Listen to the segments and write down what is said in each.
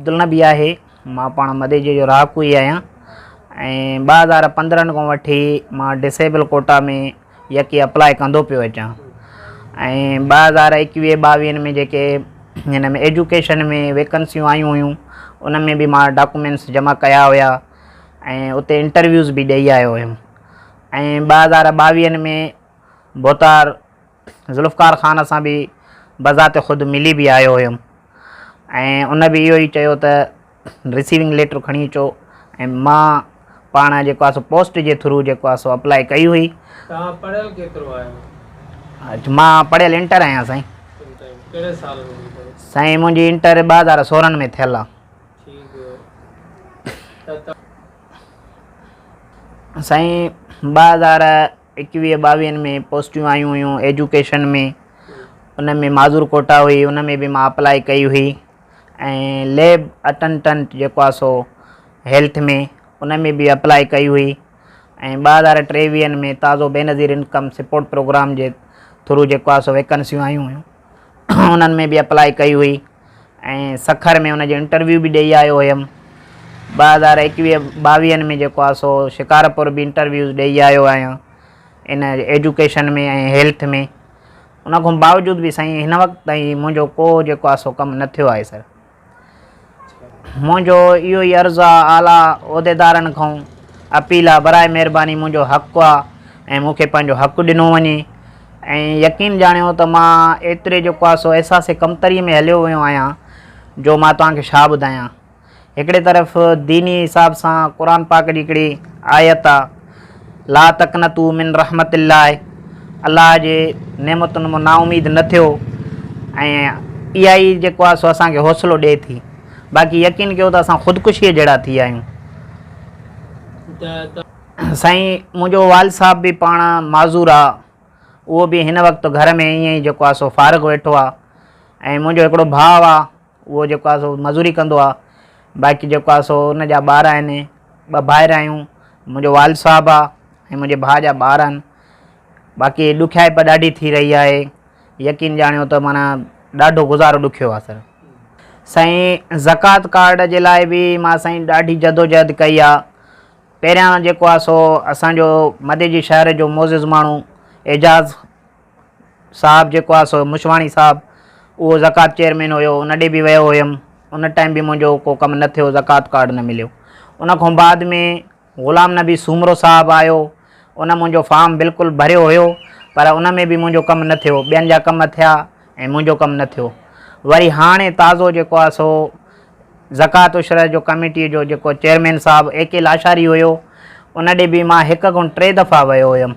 अब्दुल नबी है। मां पाण मदेजे जो रहाकू ही आहियां ऐं 2015 खां वठी मां डिसेबल कोटा में यकी अप्लाई कंदो पियो अचां ऐं 2021-22 में जेके हिन में एजुकेशन में वैकेंसियूं आयूं हुयूं उन में भी मां डॉक्यूमेंट्स जमा कया हुया ऐं उते इंटरव्यूज़ भी ॾेई आयो हुयुमि ऐं 2022 में बोतार ज़ुल्फ़कार ख़ान सां भी बज़ात ख़ुद मिली भी आयो हुयुमि ऐं उन भी इहो ई चयो त रिसीविंग लेटर खणी अचो ऐं मां पाण जेको आहे सो पोस्ट जे थ्रू जेको आहे सो अप्लाई कई हुई। तव्हां पढ़ियल केतिरो आहियो? मां पढ़ियल इंटर आहियां साईं। कहिड़े साल में? साईं मुंहिंजी इंटर 2016 में थियल आहे। साईं 2021-22 में पोस्टियूं आयूं हुयूं एजुकेशन में, उन में माज़ूर कोटा हुई, उन में भी मां अप्लाई कई हुई ऐं लैब अटेंडेंट जेको आहे सो हेल्थ में उन में भी अप्लाई कई हुई ऐं 2023 में ताज़ो बेनज़ीर इनकम सपोर्ट प्रोग्राम जे थ्रू जेको आहे सो वैकेंसियूं आयूं हुयूं उन्हनि में भी अप्लाई कई हुई ऐं सखर में उन जो इंटरव्यू भी ॾेई आयो हुयुमि। 2021-22 में जेको आहे सो शिकारपुर भी इंटरव्यूज़ ॾेई आयो आहियां इन एजुकेशन में ऐं हेल्थ में। उन खां बावजूद भी साईं हिन वक़्त ताईं मुंहिंजो को जेको आहे सो कमु न थियो आहे सर। मुंहिंजो इहो ई अर्ज़ु आहे आला उहिदेदारनि खां, अपील आहे बराए महिरबानी मुंहिंजो हक़ु आहे ऐं मूंखे पंहिंजो हक़ु ॾिनो वञे ऐं यकीन ॼाणियो त मां एतिरे जेको आहे सो अहसास कमतरी में हलियो वियो आहियां जो मां तव्हांखे छा ॿुधायां। हिकिड़े तरफ़ दीनी हिसाब सां क़ुर पाक जी हिकिड़ी आयत आहे, ला तक़नतू मिन रहमतिल्लाह, अलाह जे नेमतुनि मां नाउमीद न थियो ऐं इहा ई जेको आहे सो असांखे हौसलो ॾिए थी। बाक़ी यकीन कयो त असां ख़ुदकुशीअ जहिड़ा थी आहियूं। साईं मुंहिंजो वाल साहब भी पाण माज़ूर आहे, उहो भी हिन वक़्तु घर में ईअं ई जेको आहे सो फ़ारिग़ वेठो आहे ऐं मुंहिंजो हिकिड़ो भाउ आहे उहो जेको आहे सो मज़ूरी कंदो आहे। बाक़ी जेको आहे सो उन जा ॿार आहिनि, 2 भाइर आहियूं, मुंहिंजो वाल साहब आहे ऐं मुंहिंजे भाउ जा ॿार आहिनि। बाक़ी ॾुखियाई ॾाढी थी रही आहे, यकीन ॼाणियो त माना ॾाढो गुज़ारो ॾुखियो आहे सर। साईं ज़कात कार्ड जे लाइ भी मां साईं ॾाढी जदोजहद कई आहे। पहिरियां जेको आहे सो असांजो मदेजी शहर जो मोज़िज़ माण्हू एजाज़ साहब जेको आहे सो मुशवाणी साहब, उहो ज़कात चेयरमैन हुयो, उन ॾे भी वियो हुयुमि। उन टाइम भी मुंहिंजो को कमु न थियो, ज़कात कार्ड न मिलियो। उन खां बाद में ग़ुलाम नबी सूमरो साहब आयो, उन मुंहिंजो फॉर्म बिल्कुलु भरियो हुयो पर उन में भी मुंहिंजो कमु न थियो। ॿियनि जा कम थिया ऐं मुंहिंजो कमु न थियो। वरी हाणे ताज़ो जेको आहे सो ज़कात उशर जो कमेटी जो जेको चेयरमैन साहब AK लाशारी हुयो, उन ॾे भी मां 1 खां 3 दफ़ा वियो हुयुमि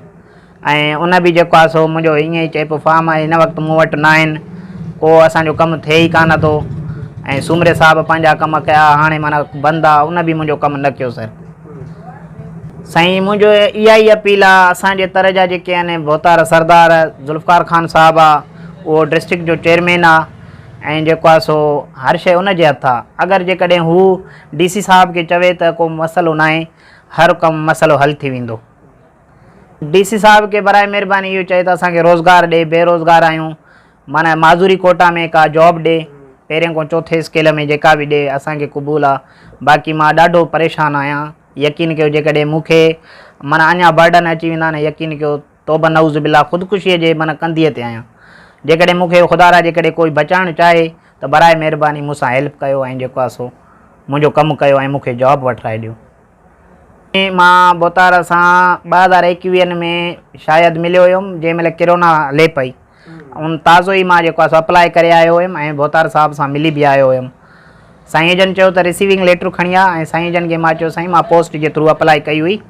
ऐं उन भी जेको आहे सो मुंहिंजो ईअं ई चए पियो फॉर्म आहे हिन वक़्तु मूं वटि न आहिनि, को असांजो कमु थिए ई कान थो ऐं सूमरे साहब पंहिंजा कम कया, हाणे माना बंदि आहे, उन भी मुंहिंजो कमु न कयो सर। साईं मुंहिंजो इहा ई अपील आहे असांजे तर जा जेके आहिनि बोतार सरदार ज़ुल्फ़कार ख़ान साहब आहे, उहो डिस्ट्रिक्ट जो चेयरमैन आहे ऐं जेको आहे सो हर शइ उन जे हथ आहे। अगरि जेकॾहिं हू DC साहब खे चवे त को मसइलो न आहे, हर कमु मसइलो हल थी वेंदो। DC साहब खे बराए महिरबानी इहो चए त असांखे रोज़गार ॾे, बेरोज़गार आहियूं, माना माज़ूरी कोटा में का जॉब ॾे, पहिरें खां चौथे स्केल में जेका भी ॾे असांखे क़बूल आहे। बाक़ी मां ॾाढो परेशान आहियां, यकीन कयो जेकॾहिं मूंखे माना अञा बर्डन अची वेंदा न, यकीन कयो तौबा नऊज़ बिल्ला ख़ुदकुशीअ जे माना कंदीअ ते आहियां। जेकॾहिं मूंखे ख़ुदा रा जेकॾहिं कोई बचाइणु चाहे त बराए महिरबानी मूंसां हेल्प कयो ऐं जेको आहे सो मुंहिंजो कमु कयो ऐं मूंखे जॉब वठाए ॾियो। मां बोतार सां 2021 में शायदि मिलियो हुयुमि जंहिं महिल किरोना हले पई, उन ताज़ो ई मां जेको आहे सो अप्लाई करे आयो हुयुमि ऐं बोतार साहब सां मिली भी आयो हुयुमि। साईं जन चयो त रिसीविंग लेटर खणी आ ऐं साईं जन खे मां चयो साईं मां पोस्ट जे थ्रू अप्लाई कई हुई।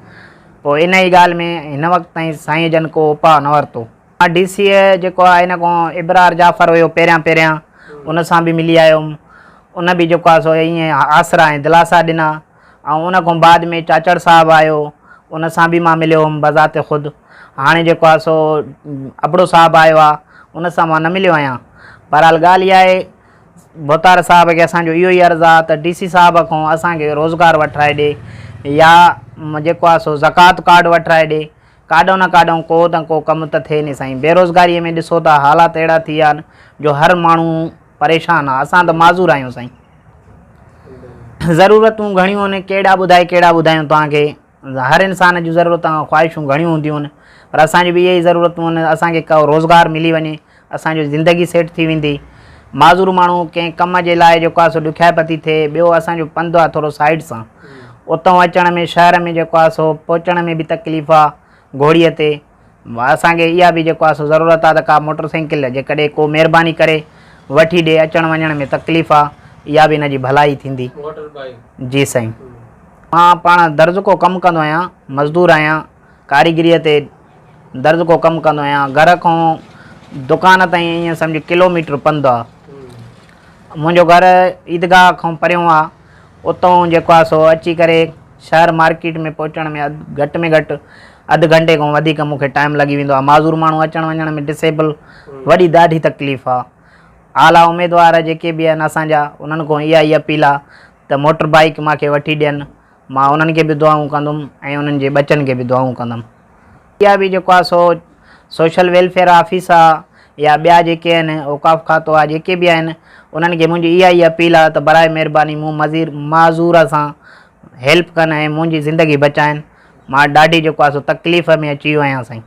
पोइ इन ई ॻाल्हि में हिन वक़्तु ताईं साईं जन को उपा न वरितो। मां DC जेको आहे हिन खां इब्रार जाफ़र हुयो पहिरियां उन सां भी मिली आयो हुउमि। उन भी जेको आहे सो ईअं आसरा ऐं दिलासा ॾिना ऐं उन खां बाद में चाचड़ साहब आयो, उन सां भी मां मिलियो हुउमि बज़ाते ख़ुदि। हाणे जेको आहे सो अबड़ो साहब आयो आहे, उन सां मां न मिलियो आहियां। बहरहाल ॻाल्हि इहा आहे बोतार साहब खे असांजो इहो ई अर्ज़ु आहे त DC साहब खां असांखे रोज़गार वठाए ॾे या जेको आहे सो ज़कात कार्ड वठाए ॾे। काॾों न काॾों को न को कमु त थिए नी साईं। बेरोज़गारीअ में ॾिसो था हालात अहिड़ा थी विया आहिनि जो हर माण्हू परेशान आहे। असां त माज़ूर आहियूं साईं। ज़रूरतूं घणियूं आहिनि, कहिड़ा ॿुधायूं तव्हांखे। हर इंसान जूं ज़रूरतां ख़्वाहिशूं घणियूं हूंदियूं आहिनि, पर असांजी बि इहे ई ज़रूरतूं आहिनि। असांखे को रोज़गार मिली वञे, असांजी ज़िंदगी सेट थी वेंदी। माज़ूर माण्हू कंहिं कम जे लाइ जेको आहे सो ॾुखियापती थिए। ॿियो असांजो पंधु आहे थोरो साइड सां, उतां अचण में शहर में जेको आहे सो पहुचण में बि तकलीफ़ आहे घोड़ीअ ते। असांखे इहा बि जेको आहे सो ज़रूरत आहे त का मोटर साइकिल जेकॾहिं को महिरबानी करे वठी ॾिए, अचण वञण में तकलीफ़ आहे, इहा बि हिन जी भलाई थींदी। Motor bike. जी साईं। मां पाण दर्ज को कमु कंदो आहियां, मज़दूर आहियां, कारीगरीअ ते दर्ज को कमु कंदो आहियां। घर खां दुकान ताईं ईअं सम्झ किलोमीटर पंधु आहे। मुंहिंजो घरु ईदगाह खां परियों आहे। उतां जेको आहे सो अची करे शहर मार्केट में पहुचण में घटि में घटि अधु घंटे खां वधीक मूंखे टाइम लॻी वेंदो आहे। माज़ूर माण्हू अचण वञण में डिसेबल वॾी ॾाढी तकलीफ़ आहे। आला उमेदवार जेके बि आहिनि असांजा, उन्हनि खां इहा ई अपील आहे त मोटर बाइक मूंखे वठी ॾियनि। मां उन्हनि खे बि दुआऊं कंदुमि ऐं उन्हनि जे बचनि खे बि दुआऊं कंदुमि। इहा बि जेको आहे सो सोशल वेलफेयर ऑफिस आहे या ॿिया जेके आहिनि औक़ाफ़ खातो आहे, जेके बि आहिनि, उन्हनि खे मुंहिंजी इहा ई अपील आहे त बराए महिरबानी मूं माज़ूर सां हेल्प कनि ऐं मुंहिंजी ज़िंदगी बचाइनि। मां ॾाढी जेको आहे सो तकलीफ़ में अची वियो आहियां साईं।